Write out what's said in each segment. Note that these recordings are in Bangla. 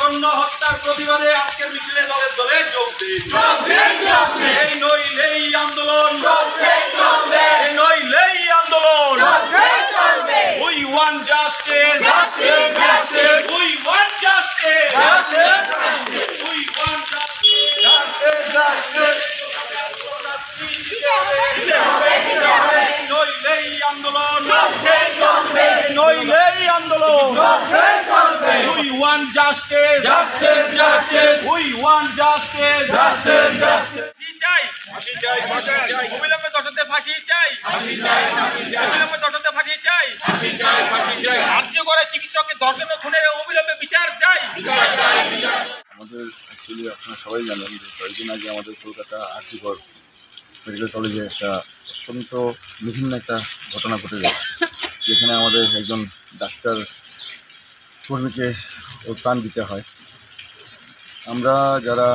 জঘন্য হত্যার প্রতিবাদে আজকের মিছিলে দলে দলে যোগ দিন। এই নইলেই আন্দোলন, এই নইলেই আন্দোলন। We want justice, we want justice, we want justice. নইলেই আন্দোলন, নইলেই আন্দোলন। We want justice, we want justice. ফাঁসি চাই, ফাঁসি চাই, অবিলম্বে দোষীদের ফাঁসি চাই, অবিলম্বে দোষীদের ফাঁসি চাই, ফাঁসি চাই, ফাঁসি চাই। রাজ্য করে চিকিৎসককে ধর্ষণ ও খুনের অবিলম্বে বিচার চাই। আমাদের অ্যাকচুয়ালি আপনারা সবাই জানেন যে কয়েকদিন আগে আমাদের কলকাতা আরজিকর মেডিকেল কলেজে একটা অত্যন্ত বিভিন্ন একটা ঘটনা ঘটে যায়, যেখানে আমাদের একজন ডাক্তার কর্মীকে প্রাণ দিতে হয়। আমরা যারা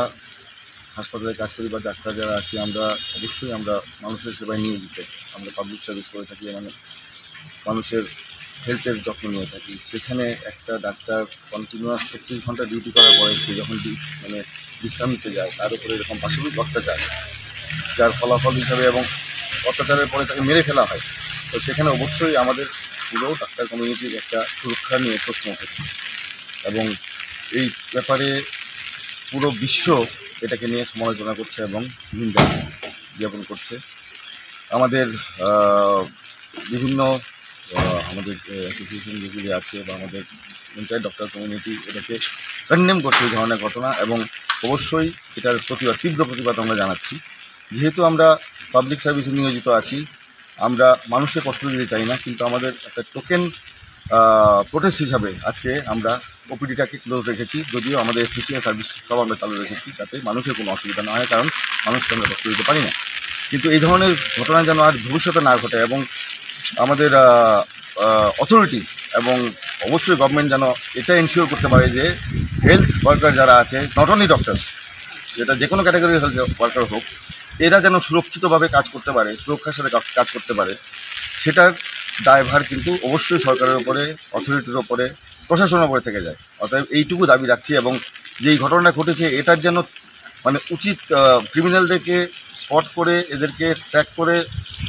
হাসপাতালে কাজ করি বা ডাক্তার যারা আছি, আমরা অবশ্যই আমরা মানুষের সেবায় নিয়োজিত। আমরা পাবলিক সার্ভিস করে থাকি, মানে মানুষের হেলথের যত্ন নিয়ে থাকি। সেখানে একটা ডাক্তার কন্টিনিউয়াস 36 ঘন্টা ডিউটি করার পরে সে যখন মানে বিশ্রাম নিতে যায়, তার উপরে এরকম পাশবিক অত্যাচার, যার ফলাফল হিসাবে এবং অত্যাচারের পরে তাকে মেরে ফেলা হয়, তো সেখানে অবশ্যই আমাদের পুরো ডাক্তার কমিউনিটির একটা সুরক্ষা নিয়ে প্রশ্ন উঠেছে। এবং এই ব্যাপারে পুরো বিশ্ব এটাকে নিয়ে সমালোচনা করছে এবং নিন্দা জ্ঞাপন করছে। আমাদের বিভিন্ন আমাদের অ্যাসোসিয়েশন যেগুলি আছে বা আমাদের এন্টায়ার ডক্টর কমিউনিটি এটাকে কন্ডেম করছে এই ধরনের ঘটনা, এবং অবশ্যই এটার প্রতিবাদ, তীব্র প্রতিবাদ আমরা জানাচ্ছি। যেহেতু আমরা পাবলিক সার্ভিসে নিয়োজিত আছি, আমরা মানুষকে কষ্ট দিতে চাই না, কিন্তু আমাদের একটা টোকেন প্রোটেস্ট হিসাবে আজকে আমরা ওপিডিটাকে ক্লোজ রেখেছি। যদিও আমাদের এসিসিএ সার্ভিস সব আমরা চালু রেখেছি, যাতে মানুষের কোনো অসুবিধা না হয়, কারণ মানুষকে আমরা কষ্ট দিতে পারি না। কিন্তু এই ধরনের ঘটনা যেন আর ভবিষ্যতে না ঘটে, এবং আমাদের অথরিটি এবং অবশ্যই গভর্নমেন্ট যেন এটা এনশিওর করতে পারে যে হেলথ ওয়ার্কার যারা আছে, নট অনলি ডক্টরস, যেটা যে কোনো ক্যাটাগরির হেলথ ওয়ার্কার হোক, এরা যেন সুরক্ষিতভাবে কাজ করতে পারে, সুরক্ষার সাথে কাজ করতে পারে, সেটার দায়ভার কিন্তু অবশ্যই সরকারের উপরে, অথরিটির ওপরে, প্রশাসনের উপরে থেকে যায়। অতএব এইটুকু দাবি রাখছি, এবং যেই ঘটনাটা ঘটেছে এটার যেন মানে উচিত ক্রিমিনালদেরকে স্পট করে, এদেরকে ট্র্যাক করে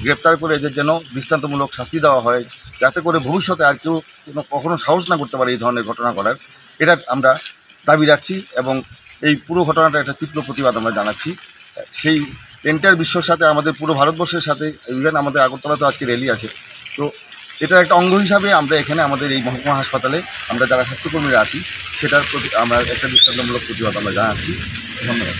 গ্রেপ্তার করে এদের যেন দৃষ্টান্তমূলক শাস্তি দেওয়া হয়, যাতে করে ভবিষ্যতে আর কেউ কখনো সাহস না করতে পারে এই ধরনের ঘটনা করার। এটা আমরা দাবি রাখছি, এবং এই পুরো ঘটনাটা একটা তীব্র প্রতিবাদ আমরা জানাচ্ছি। সেই এন্টায়ার বিশ্বর সাথে, আমাদের পুরো ভারতবর্ষের সাথে, ইভেন আমাদের আগরতলা তো আজকে র্যালি আছে, তো এটার একটা অঙ্গ হিসাবে আমরা এখানে আমাদের এই মহকুমা হাসপাতালে আমরা যারা স্বাস্থ্যকর্মীরা আছি সেটার প্রতি আমরা একটা দৃষ্টান্তমূলক প্রতিবাদ আমরা জানাচ্ছি। ধন্যবাদ।